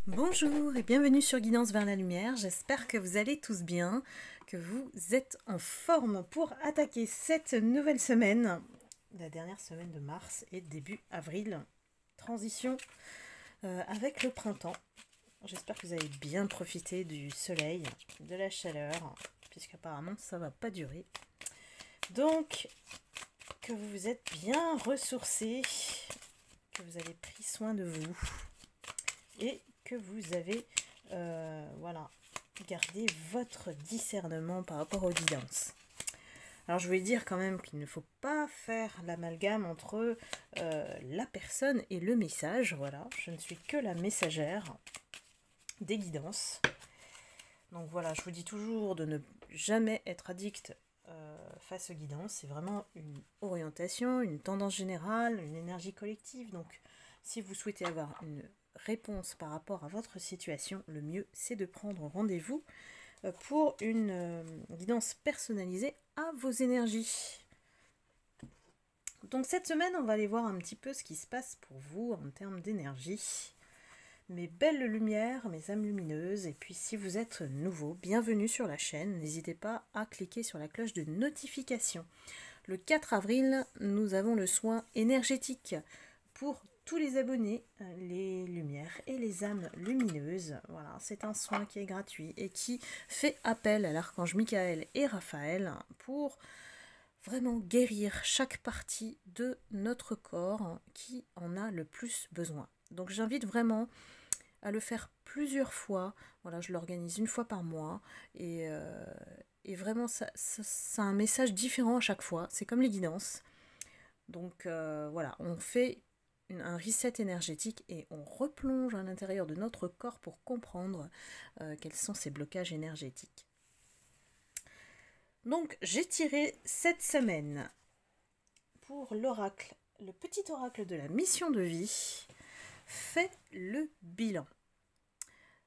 Bonjour et bienvenue sur Guidance vers la lumière, j'espère que vous allez tous bien, que vous êtes en forme pour attaquer cette nouvelle semaine, la dernière semaine de mars et début avril, transition avec le printemps. J'espère que vous avez bien profité du soleil, de la chaleur, puisqu'apparemment ça va pas durer. Donc, que vous vous êtes bien ressourcés, que vous avez pris soin de vous et que vous avez gardé votre discernement par rapport aux guidances. Alors je voulais dire quand même qu'il ne faut pas faire l'amalgame entre la personne et le message. Voilà, je ne suis que la messagère des guidances. Donc voilà, je vous dis toujours de ne jamais être addict face aux guidances. C'est vraiment une orientation, une tendance générale, une énergie collective. Donc si vous souhaitez avoir une réponse par rapport à votre situation, le mieux c'est de prendre rendez-vous pour une guidance personnalisée à vos énergies. Donc cette semaine, on va aller voir un petit peu ce qui se passe pour vous en termes d'énergie. Mes belles lumières, mes âmes lumineuses, et puis si vous êtes nouveau, bienvenue sur la chaîne, n'hésitez pas à cliquer sur la cloche de notification. Le 4 avril, nous avons le soin énergétique pour tous les abonnés, les lumières et les âmes lumineuses. Voilà, c'est un soin qui est gratuit et qui fait appel à l'archange Michael et Raphaël pour vraiment guérir chaque partie de notre corps qui en a le plus besoin. Donc j'invite vraiment à le faire plusieurs fois. Voilà, je l'organise une fois par mois et vraiment ça a un message différent à chaque fois. C'est comme les guidances. Donc voilà, on fait un reset énergétique et on replonge à l'intérieur de notre corps pour comprendre quels sont ces blocages énergétiques. Donc j'ai tiré cette semaine pour l'oracle, le petit oracle de la mission de vie. Fais le bilan.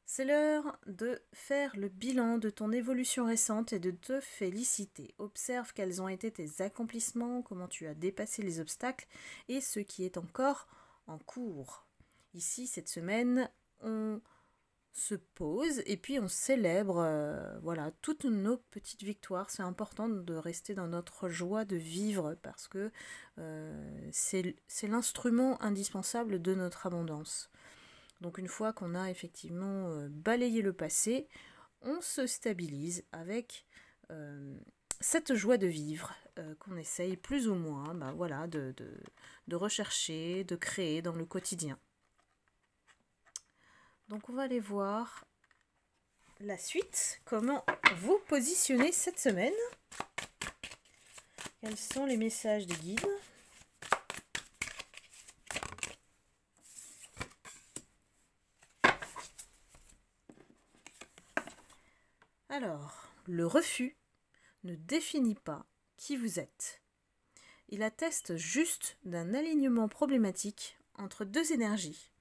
C'est l'heure de faire le bilan de ton évolution récente et de te féliciter. Observe quels ont été tes accomplissements, comment tu as dépassé les obstacles et ce qui est encore en cours. Ici, cette semaine, on se pose et puis on célèbre toutes nos petites victoires. C'est important de rester dans notre joie de vivre parce que c'est l'instrument indispensable de notre abondance. Donc une fois qu'on a effectivement balayé le passé, on se stabilise avec cette joie de vivre qu'on essaye plus ou moins de rechercher, de créer dans le quotidien. Donc on va aller voir la suite, comment vous positionnez cette semaine. Quels sont les messages des guides ? Alors, le refus ne définit pas qui vous êtes. Il atteste juste d'un alignement problématique entre deux énergies.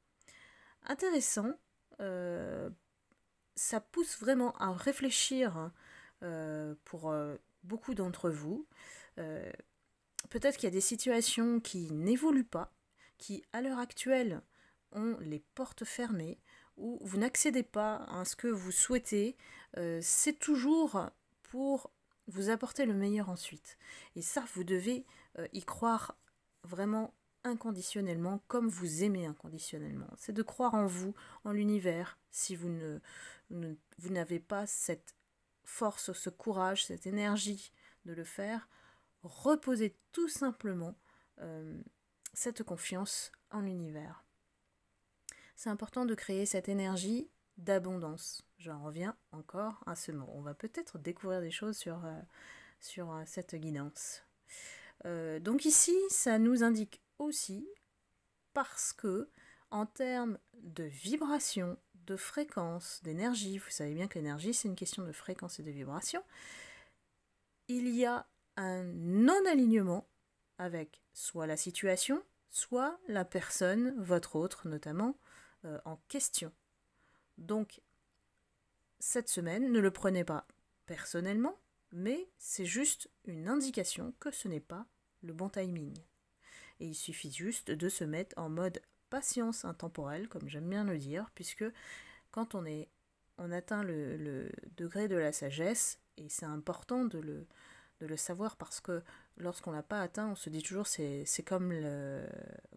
Intéressant, ça pousse vraiment à réfléchir pour beaucoup d'entre vous. Peut-être qu'il y a des situations qui n'évoluent pas, qui à l'heure actuelle ont les portes fermées, où vous n'accédez pas à ce que vous souhaitez, c'est toujours pour vous apporter le meilleur ensuite. Et ça, vous devez y croire vraiment inconditionnellement, comme vous aimez inconditionnellement. C'est de croire en vous, en l'univers. Si vous n'avez pas cette force, ce courage, cette énergie de le faire, reposez tout simplement cette confiance en l'univers. C'est important de créer cette énergie d'abondance. J'en reviens encore à ce mot. On va peut-être découvrir des choses sur cette guidance. Donc ici, ça nous indique aussi, parce que en termes de vibration, de fréquence, d'énergie, vous savez bien que l'énergie c'est une question de fréquence et de vibration, il y a un non-alignement avec soit la situation, soit la personne, votre autre notamment, en question. Donc, cette semaine, ne le prenez pas personnellement, mais c'est juste une indication que ce n'est pas le bon timing. Et il suffit juste de se mettre en mode patience intemporelle, comme j'aime bien le dire, puisque quand on atteint le degré de la sagesse, et c'est important de le savoir parce que lorsqu'on l'a pas atteint, on se dit toujours c'est comme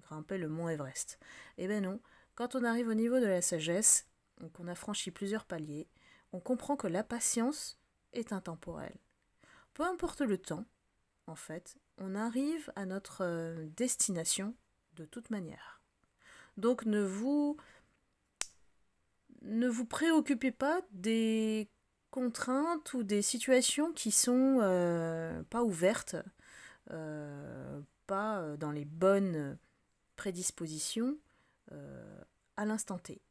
grimper le mont Everest. Eh bien non, quand on arrive au niveau de la sagesse, qu'on a franchi plusieurs paliers, on comprend que la patience est intemporelle. Peu importe le temps, en fait, on arrive à notre destination de toute manière. Donc ne vous préoccupez pas des contraintes ou des situations qui sont pas ouvertes, pas dans les bonnes prédispositions à l'instant T.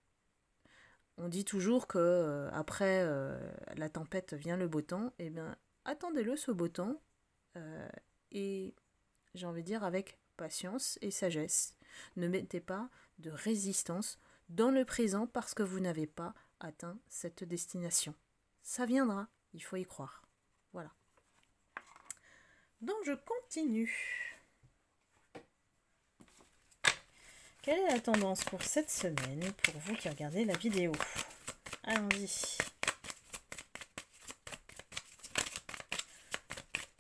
On dit toujours que après la tempête vient le beau temps. Eh bien, attendez-le ce beau temps et j'ai envie de dire avec patience et sagesse. Ne mettez pas de résistance dans le présent parce que vous n'avez pas atteint cette destination. Ça viendra, il faut y croire. Voilà. Donc je continue. Quelle est la tendance pour cette semaine pour vous qui regardez la vidéo? Allons-y.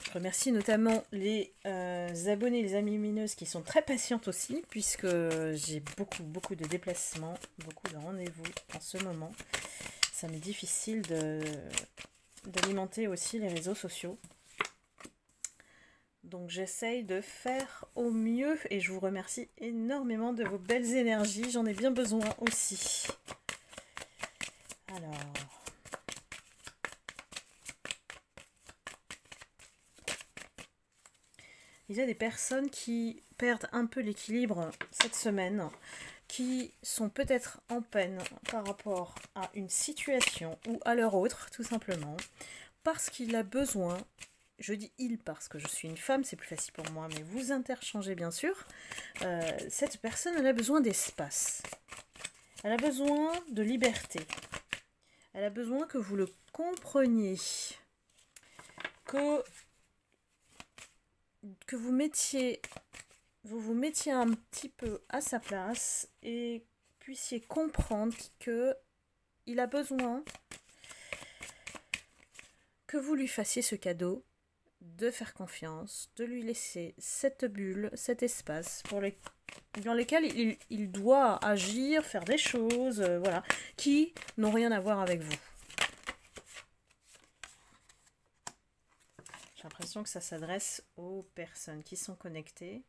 Je remercie notamment les abonnés, les amies lumineuses qui sont très patientes aussi, puisque j'ai beaucoup de déplacements, beaucoup de rendez-vous en ce moment. Ça m'est difficile d'alimenter aussi les réseaux sociaux. Donc j'essaye de faire au mieux et je vous remercie énormément de vos belles énergies. J'en ai bien besoin aussi. Alors... il y a des personnes qui perdent un peu l'équilibre cette semaine, qui sont peut-être en peine par rapport à une situation ou à leur autre, tout simplement, parce qu'il a besoin, je dis il parce que je suis une femme, c'est plus facile pour moi, mais vous interchangez bien sûr, cette personne elle a besoin d'espace, elle a besoin de liberté, elle a besoin que vous le compreniez, que vous vous mettiez un petit peu à sa place et puissiez comprendre que il a besoin que vous lui fassiez ce cadeau de faire confiance, de lui laisser cette bulle, cet espace dans lesquels il doit agir, faire des choses, voilà, qui n'ont rien à voir avec vous. J'ai l'impression que ça s'adresse aux personnes qui sont connectées,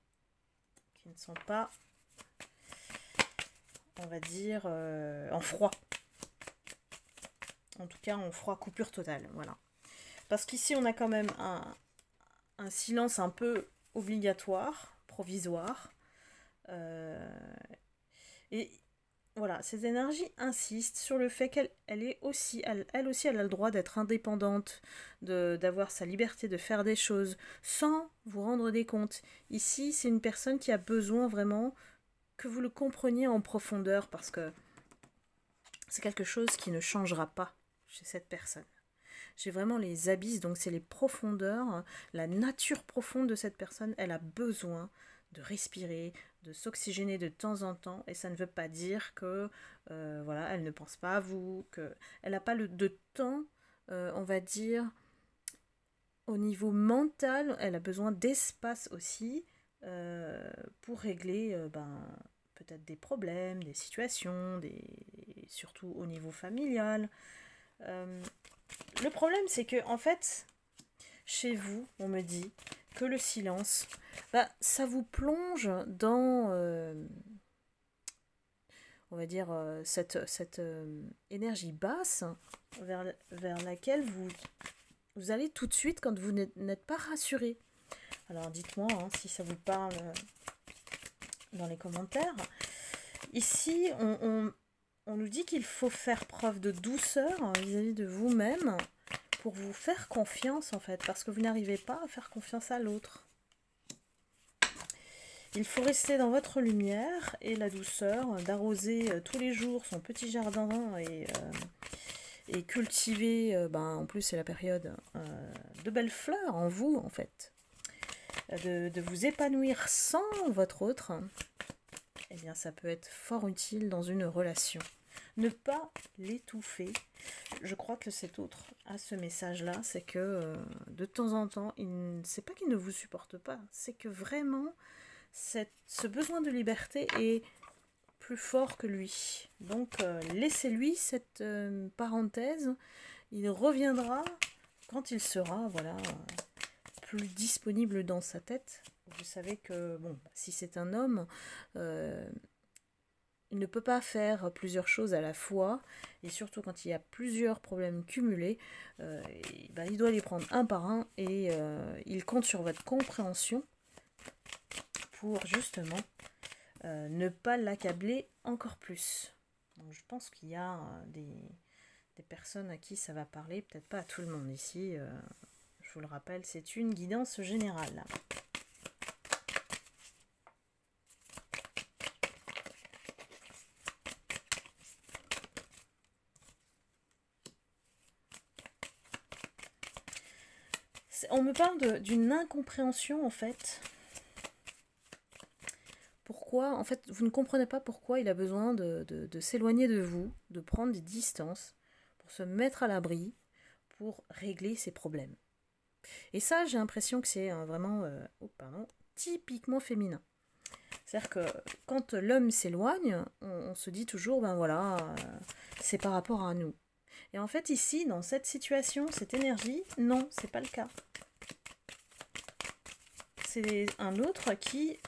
qui ne sont pas, on va dire, en froid. En tout cas, en froid coupure totale, voilà. Parce qu'ici, on a quand même un silence un peu obligatoire, provisoire. Et voilà, ces énergies insistent sur le fait qu'elle est aussi, elle aussi, elle a le droit d'être indépendante, d'avoir sa liberté de faire des choses sans vous rendre des comptes. Ici, c'est une personne qui a besoin vraiment que vous le compreniez en profondeur parce que c'est quelque chose qui ne changera pas chez cette personne. J'ai vraiment les abysses, donc c'est les profondeurs, la nature profonde de cette personne, elle a besoin de respirer, de s'oxygéner de temps en temps, et ça ne veut pas dire que voilà, elle ne pense pas à vous, qu'elle n'a pas de temps, on va dire, au niveau mental, elle a besoin d'espace aussi pour régler peut-être des problèmes, des situations, surtout au niveau familial. Le problème, c'est que en fait, chez vous, on me dit que le silence, ça vous plonge dans, on va dire, cette énergie basse vers laquelle vous allez tout de suite quand vous n'êtes pas rassuré. Alors dites-moi si ça vous parle dans les commentaires. Ici, on nous dit qu'il faut faire preuve de douceur vis-à-vis de vous-même pour vous faire confiance en fait, parce que vous n'arrivez pas à faire confiance à l'autre. Il faut rester dans votre lumière et la douceur, d'arroser tous les jours son petit jardin et cultiver, en plus c'est la période, de belles fleurs en vous en fait. De vous épanouir sans votre autre. eh bien ça peut être fort utile dans une relation. Ne pas l'étouffer. Je crois que cet autre a ce message-là, c'est que de temps en temps, c'est pas qu'il ne vous supporte pas, c'est que vraiment, ce besoin de liberté est plus fort que lui. Donc laissez-lui cette parenthèse, il reviendra quand il sera plus disponible dans sa tête. Vous savez que bon, si c'est un homme, il ne peut pas faire plusieurs choses à la fois, et surtout quand il y a plusieurs problèmes cumulés, il doit les prendre un par un, et il compte sur votre compréhension pour justement ne pas l'accabler encore plus. Donc, je pense qu'il y a des personnes à qui ça va parler, peut-être pas à tout le monde ici. Je vous le rappelle, c'est une guidance générale. On me parle d'une incompréhension en fait. Pourquoi, en fait, vous ne comprenez pas pourquoi il a besoin de s'éloigner de vous, de prendre des distances, pour se mettre à l'abri, pour régler ses problèmes. Et ça, j'ai l'impression que c'est vraiment typiquement féminin. C'est-à-dire que quand l'homme s'éloigne, on se dit toujours, c'est par rapport à nous. Et en fait, ici, dans cette situation, cette énergie, non, c'est pas le cas. C'est un autre qui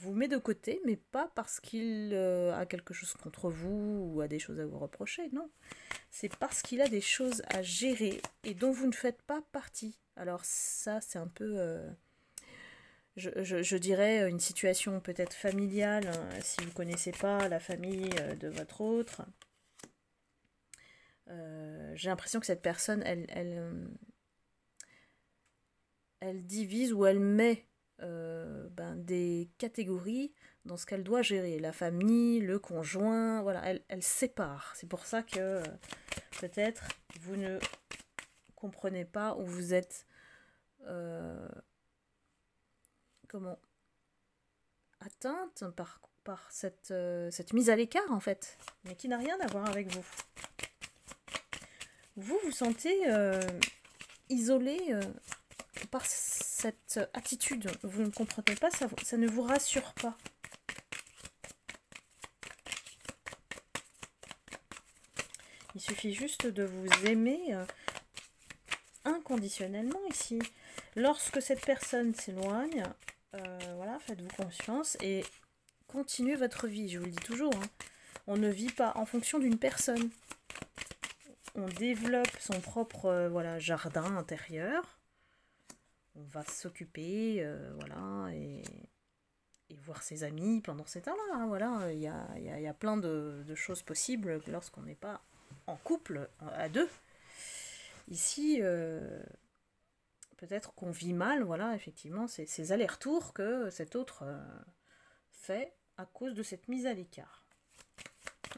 vous met de côté, mais pas parce qu'il a quelque chose contre vous ou a des choses à vous reprocher, non. C'est parce qu'il a des choses à gérer et dont vous ne faites pas partie. Alors ça, c'est un peu, je dirais, une situation peut-être familiale, hein, si vous ne connaissez pas la famille de votre autre. J'ai l'impression que cette personne, elle divise ou elle met des catégories dans ce qu'elle doit gérer. La famille, le conjoint, voilà, elle sépare. C'est pour ça que peut-être vous ne comprenez pas ou vous êtes atteinte par cette mise à l'écart en fait, mais qui n'a rien à voir avec vous. Vous vous sentez isolé par cette attitude. Vous ne comprenez pas, ça ne vous rassure pas. Il suffit juste de vous aimer inconditionnellement ici. Lorsque cette personne s'éloigne, faites-vous confiance et continuez votre vie. Je vous le dis toujours, hein. On ne vit pas en fonction d'une personne. On développe son propre jardin intérieur. On va s'occuper, et voir ses amis pendant ces temps-là. Hein, voilà, il y a plein de choses possibles lorsqu'on n'est pas en couple à deux. Ici, peut-être qu'on vit mal, voilà, effectivement, ces allers-retours que cet autre fait à cause de cette mise à l'écart.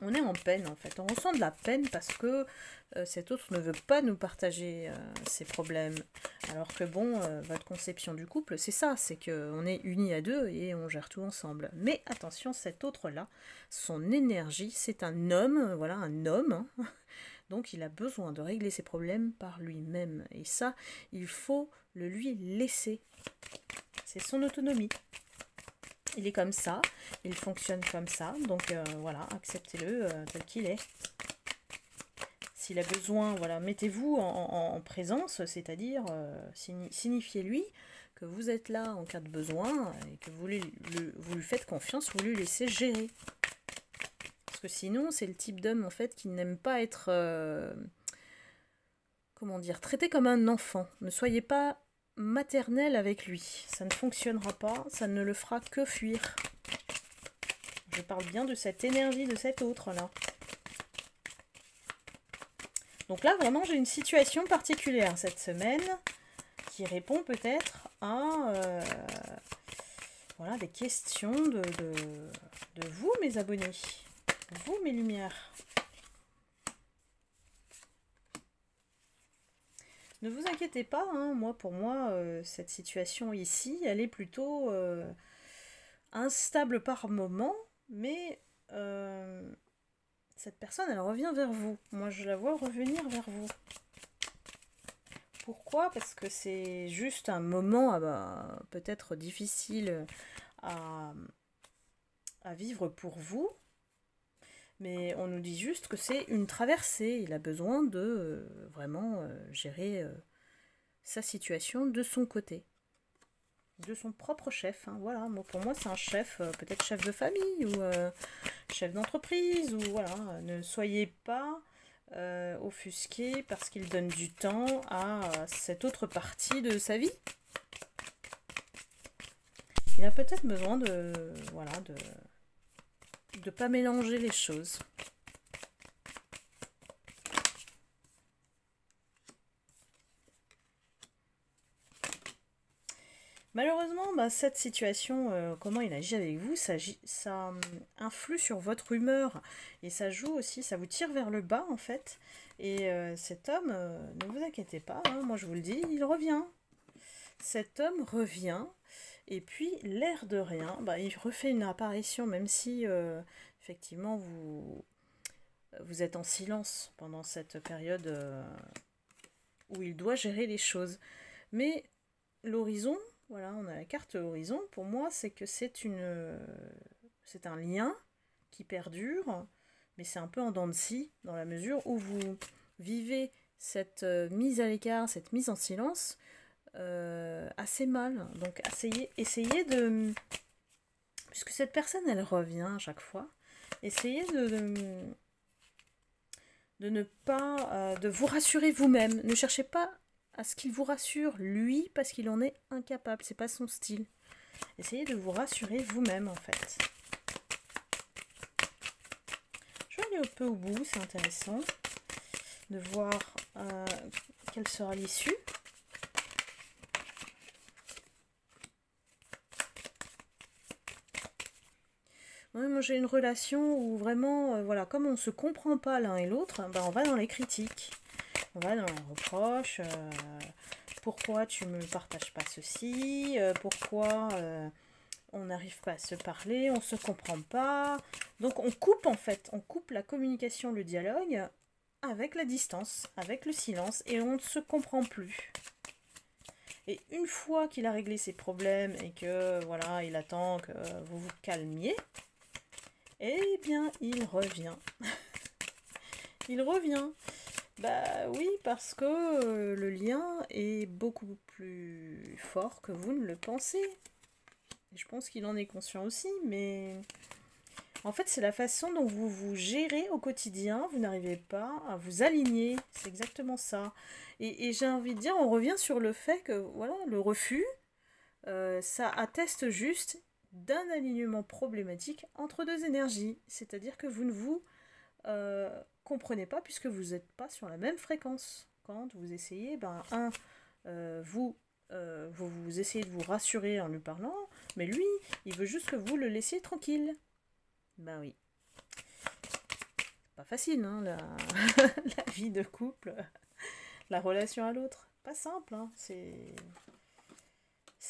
On est en peine en fait, on ressent de la peine parce que cet autre ne veut pas nous partager ses problèmes. Alors que bon, votre conception du couple, c'est ça, c'est qu'on est unis à deux et on gère tout ensemble. Mais attention, cet autre-là, son énergie, c'est un homme, un homme, hein. Donc il a besoin de régler ses problèmes par lui-même. Et ça, il faut le lui laisser. C'est son autonomie. Il est comme ça, il fonctionne comme ça, donc acceptez-le tel qu'il est. S'il a besoin, mettez-vous en présence, c'est-à-dire signifiez-lui que vous êtes là en cas de besoin et que vous lui faites confiance, vous lui laissez gérer. Parce que sinon, c'est le type d'homme en fait qui n'aime pas être traité comme un enfant. Ne soyez pas maternel avec lui, ça ne fonctionnera pas, ça ne le fera que fuir. Je parle bien de cette énergie de cet autre là. Donc là vraiment j'ai une situation particulière cette semaine qui répond peut-être à des questions de vous mes abonnés, vous mes lumières. Ne vous inquiétez pas, hein, pour moi, cette situation ici, elle est plutôt instable par moment, mais cette personne, elle revient vers vous. Moi, je la vois revenir vers vous. Pourquoi? Parce que c'est juste un moment peut-être difficile à, à vivre pour vous, mais on nous dit juste que c'est une traversée. Il a besoin de vraiment gérer sa situation de son côté, de son propre chef. Hein. Voilà, pour moi c'est un chef, peut-être chef de famille ou chef d'entreprise, ou voilà. Ne soyez pas offusqué parce qu'il donne du temps à cette autre partie de sa vie. Il a peut-être besoin de voilà de pas mélanger les choses. Malheureusement, cette situation, comment il agit avec vous, ça influe sur votre humeur. Et ça joue aussi, ça vous tire vers le bas en fait. Et cet homme, ne vous inquiétez pas, hein, moi je vous le dis, il revient. Cet homme revient. Et puis, l'air de rien, il refait une apparition, même si effectivement vous êtes en silence pendant cette période où il doit gérer les choses. Mais l'horizon, voilà, on a la carte horizon, pour moi, c'est que c'est un lien qui perdure, mais c'est un peu en dents de scie, dans la mesure où vous vivez cette mise à l'écart, cette mise en silence, assez mal. Donc essayez de... Puisque cette personne, elle revient à chaque fois, essayez de ne pas... de vous rassurer vous-même. Ne cherchez pas à ce qu'il vous rassure, lui, parce qu'il en est incapable. C'est pas son style. Essayez de vous rassurer vous-même, en fait. Je vais aller un peu au bout, c'est intéressant de voir quelle sera l'issue. Ouais, moi j'ai une relation où vraiment, voilà, comme on ne se comprend pas l'un et l'autre, on va dans les critiques, on va dans les reproches, pourquoi tu ne me partages pas ceci, pourquoi on n'arrive pas à se parler, on ne se comprend pas. Donc on coupe en fait, on coupe la communication, le dialogue avec la distance, avec le silence, et on ne se comprend plus. Et une fois qu'il a réglé ses problèmes et que voilà, il attend que vous vous calmiez, eh bien, il revient. Il revient. Oui, parce que le lien est beaucoup plus fort que vous ne le pensez. Et je pense qu'il en est conscient aussi, mais en fait, c'est la façon dont vous vous gérez au quotidien. Vous n'arrivez pas à vous aligner. C'est exactement ça. Et j'ai envie de dire, on revient sur le fait que voilà, le refus, ça atteste juste d'un alignement problématique entre deux énergies. C'est-à-dire que vous ne vous comprenez pas puisque vous n'êtes pas sur la même fréquence. Quand vous essayez, vous essayez de vous rassurer en lui parlant, mais lui, il veut juste que vous le laissiez tranquille. Oui. C'est pas facile, hein, la vie de couple, la relation à l'autre. Pas simple, hein, c'est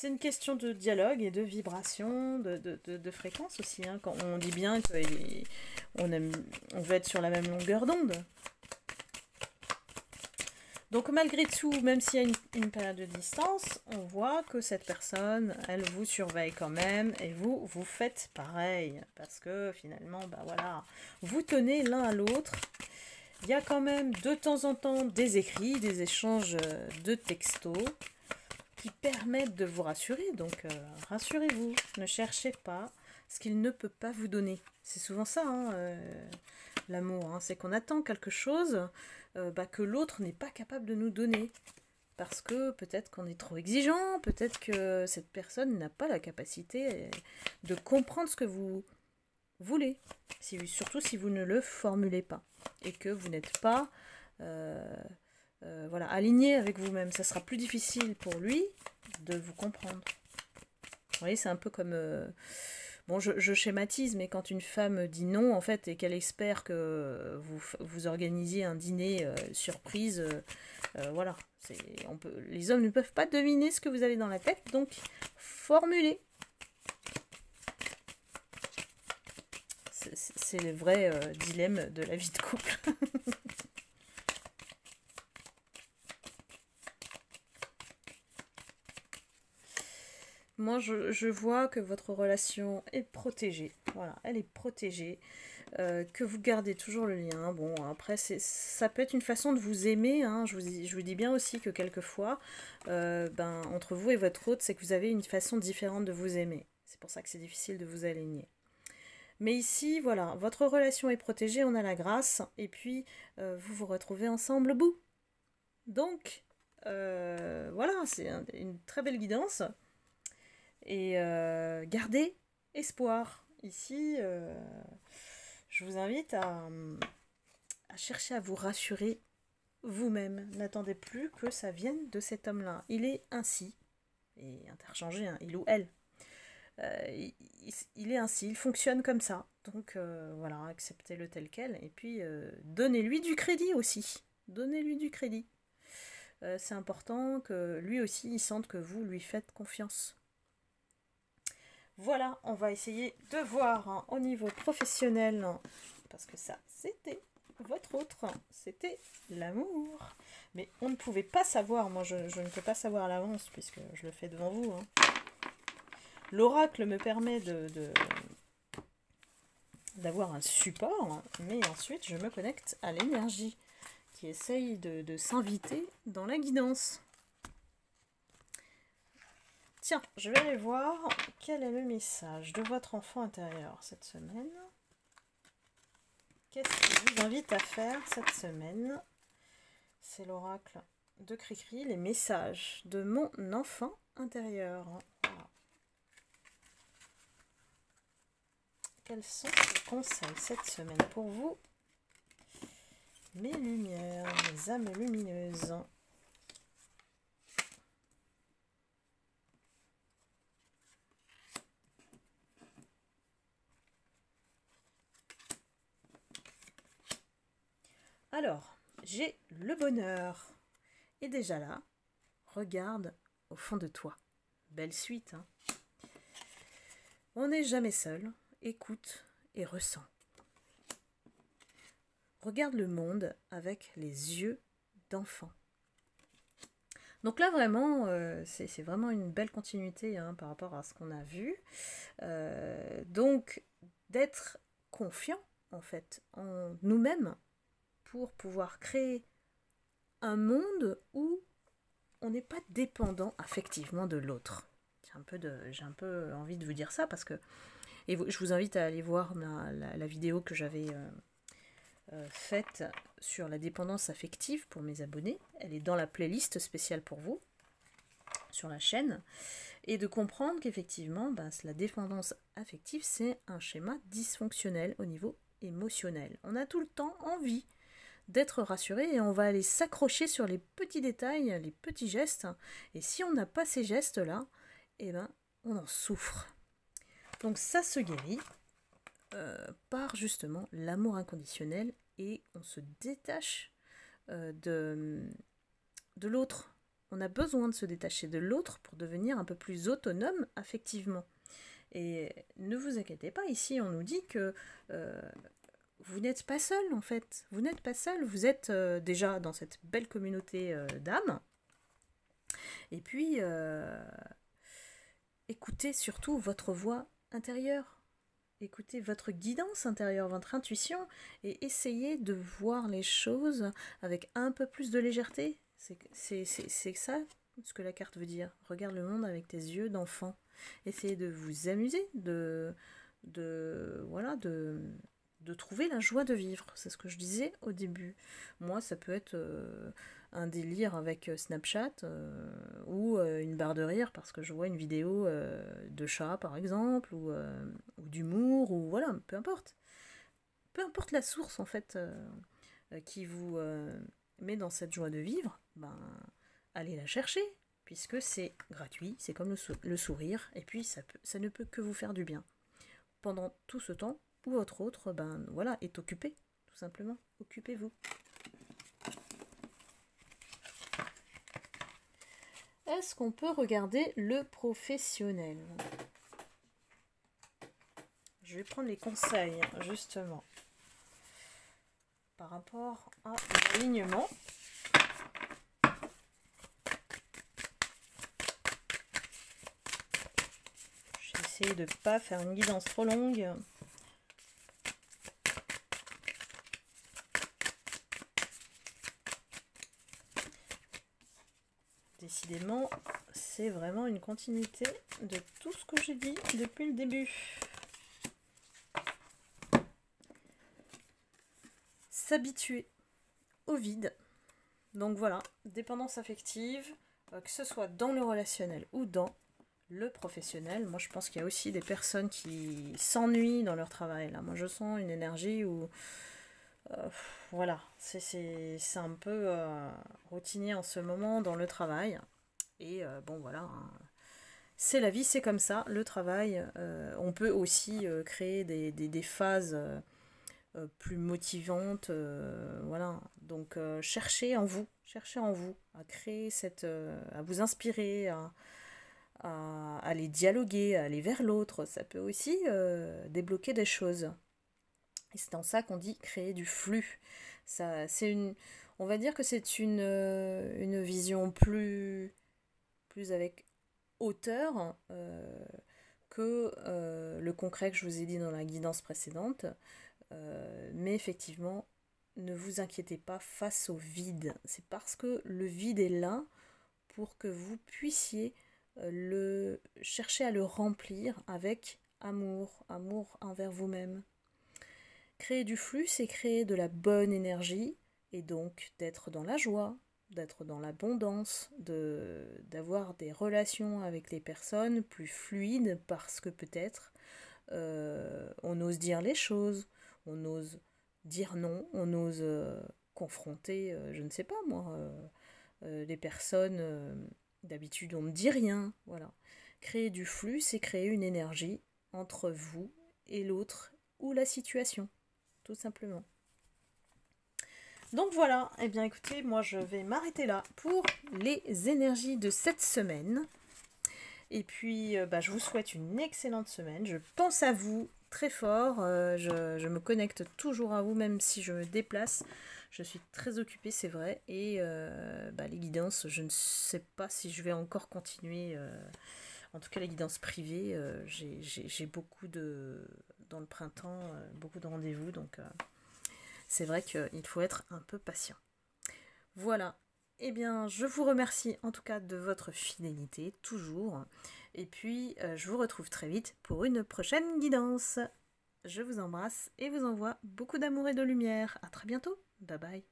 une question de dialogue et de vibration, de fréquence aussi. Hein, quand on dit bien qu'on veut être sur la même longueur d'onde. Donc malgré tout, même s'il y a une période de distance, on voit que cette personne, elle vous surveille quand même et vous faites pareil. Parce que finalement, voilà, vous tenez l'un à l'autre. Il y a quand même de temps en temps des écrits, des échanges de textos qui permettent de vous rassurer. Donc rassurez-vous, ne cherchez pas ce qu'il ne peut pas vous donner. C'est souvent ça, hein, l'amour, hein, c'est qu'on attend quelque chose que l'autre n'est pas capable de nous donner. Parce que peut-être qu'on est trop exigeant, peut-être que cette personne n'a pas la capacité de comprendre ce que vous voulez. Surtout si vous ne le formulez pas. Et que vous n'êtes pas voilà, aligné avec vous-même. Ça sera plus difficile pour lui de vous comprendre. Vous voyez, c'est un peu comme... bon, je schématise, mais quand une femme dit non, en fait, et qu'elle espère que vous organisiez un dîner surprise, voilà. Les hommes ne peuvent pas deviner ce que vous avez dans la tête, donc formulez. c'est le vrai dilemme de la vie de couple. Moi, je vois que votre relation est protégée. Voilà, elle est protégée. Que vous gardez toujours le lien. Bon, après, ça peut être une façon de vous aimer. Hein. Je vous dis bien aussi que quelquefois, entre vous et votre autre, c'est que vous avez une façon différente de vous aimer. C'est pour ça que c'est difficile de vous aligner. Mais ici, voilà, votre relation est protégée, on a la grâce, et puis vous vous retrouvez ensemble au bout. Donc, voilà, c'est une très belle guidance. Et gardez espoir. Ici, je vous invite à chercher à vous rassurer vous-même. N'attendez plus que ça vienne de cet homme-là. Il est ainsi, et interchangé, hein, il ou elle. Il est ainsi, il fonctionne comme ça. Donc voilà, acceptez-le tel quel. Et puis donnez-lui du crédit aussi. Donnez-lui du crédit. C'est important que lui aussi il sente que vous lui faites confiance. Voilà, on va essayer de voir hein, au niveau professionnel, parce que ça, c'était votre autre, c'était l'amour. Mais on ne pouvait pas savoir, moi je ne peux pas savoir à l'avance, puisque je le fais devant vous. Hein. L'oracle me permet d'avoir un support, mais ensuite je me connecte à l'énergie qui essaye de s'inviter dans la guidance. Tiens, je vais aller voir quel est le message de votre enfant intérieur cette semaine. Qu'est-ce qu'il vous invite à faire cette semaine? C'est l'oracle de Cricri, les messages de mon enfant intérieur. Voilà. Quels sont les conseils cette semaine pour vous, mes lumières, mes âmes lumineuses? Alors, j'ai le bonheur. Et déjà là, regarde au fond de toi. Belle suite, hein. On n'est jamais seul. Écoute et ressens. Regarde le monde avec les yeux d'enfant. Donc là, vraiment, c'est vraiment une belle continuité hein, par rapport à ce qu'on a vu. Donc, d'être confiant, en fait, en nous-mêmes, pour pouvoir créer un monde où on n'est pas dépendant affectivement de l'autre. J'ai un peu envie de vous dire ça parce que et je vous invite à aller voir la vidéo que j'avais faite sur la dépendance affective pour mes abonnés. Elle est dans la playlist spéciale pour vous sur la chaîne. Et de comprendre qu'effectivement, la dépendance affective, c'est un schéma dysfonctionnel au niveau émotionnel. On a tout le temps envie d'être rassuré et on va aller s'accrocher sur les petits détails, les petits gestes. Et si on n'a pas ces gestes-là, eh ben, on en souffre. Donc ça se guérit par justement l'amour inconditionnel et on se détache de l'autre. On a besoin de se détacher de l'autre pour devenir un peu plus autonome affectivement. Et ne vous inquiétez pas, ici on nous dit que vous n'êtes pas seul en fait. Vous n'êtes pas seul, vous êtes déjà dans cette belle communauté d'âmes. Et puis, écoutez surtout votre voix intérieure. Écoutez votre guidance intérieure, votre intuition, et essayez de voir les choses avec un peu plus de légèreté. C'est ça ce que la carte veut dire. Regarde le monde avec tes yeux d'enfant. Essayez de vous amuser, de trouver la joie de vivre. C'est ce que je disais au début. Moi, ça peut être un délire avec Snapchat ou une barre de rire parce que je vois une vidéo de chat, par exemple, ou d'humour, ou voilà, peu importe. Peu importe la source, en fait, qui vous met dans cette joie de vivre, allez la chercher, puisque c'est gratuit, c'est comme le sourire, et puis ça ne peut que vous faire du bien. Pendant tout ce temps, ou votre autre, voilà, est occupé, tout simplement. Occupez-vous. Est-ce qu'on peut regarder le professionnel? je vais prendre les conseils, justement, par rapport à l'alignement. Je vais essayer de ne pas faire une guidance trop longue. Décidément, c'est vraiment une continuité de tout ce que j'ai dit depuis le début. S'habituer au vide. Donc voilà, dépendance affective, que ce soit dans le relationnel ou dans le professionnel. Moi, je pense qu'il y a aussi des personnes qui s'ennuient dans leur travail. Là, moi, je sens une énergie où... voilà, c'est un peu routinier en ce moment dans le travail. Et bon, voilà, hein, c'est la vie, c'est comme ça, le travail. On peut aussi créer des phases plus motivantes. Voilà, donc cherchez en vous à créer à vous inspirer, à aller dialoguer, à aller vers l'autre. Ça peut aussi débloquer des choses. Et c'est en ça qu'on dit créer du flux. Ça, on va dire que c'est une vision plus avec hauteur que le concret que je vous ai dit dans la guidance précédente. Mais effectivement, ne vous inquiétez pas face au vide. C'est parce que le vide est là pour que vous puissiez chercher à le remplir avec amour envers vous-même. Créer du flux, c'est créer de la bonne énergie et donc d'être dans la joie, d'être dans l'abondance, d'avoir des relations avec les personnes plus fluides parce que peut-être on ose dire les choses, on ose dire non, on ose confronter, je ne sais pas moi, les personnes, d'habitude on ne dit rien, voilà. Créer du flux, c'est créer une énergie entre vous et l'autre ou la situation, tout simplement. Donc voilà, et bien écoutez, moi je vais m'arrêter là pour les énergies de cette semaine. Et puis je vous souhaite une excellente semaine. Je pense à vous très fort. Je me connecte toujours à vous, même si je me déplace. Je suis très occupée, c'est vrai. Et les guidances, je ne sais pas si je vais encore continuer. En tout cas, les guidances privées, j'ai beaucoup dans le printemps, beaucoup de rendez-vous. Donc c'est vrai qu'il faut être un peu patient. Voilà. Eh bien, je vous remercie en tout cas de votre fidélité, toujours. Et puis, je vous retrouve très vite pour une prochaine guidance. Je vous embrasse et vous envoie beaucoup d'amour et de lumière. À très bientôt. Bye bye.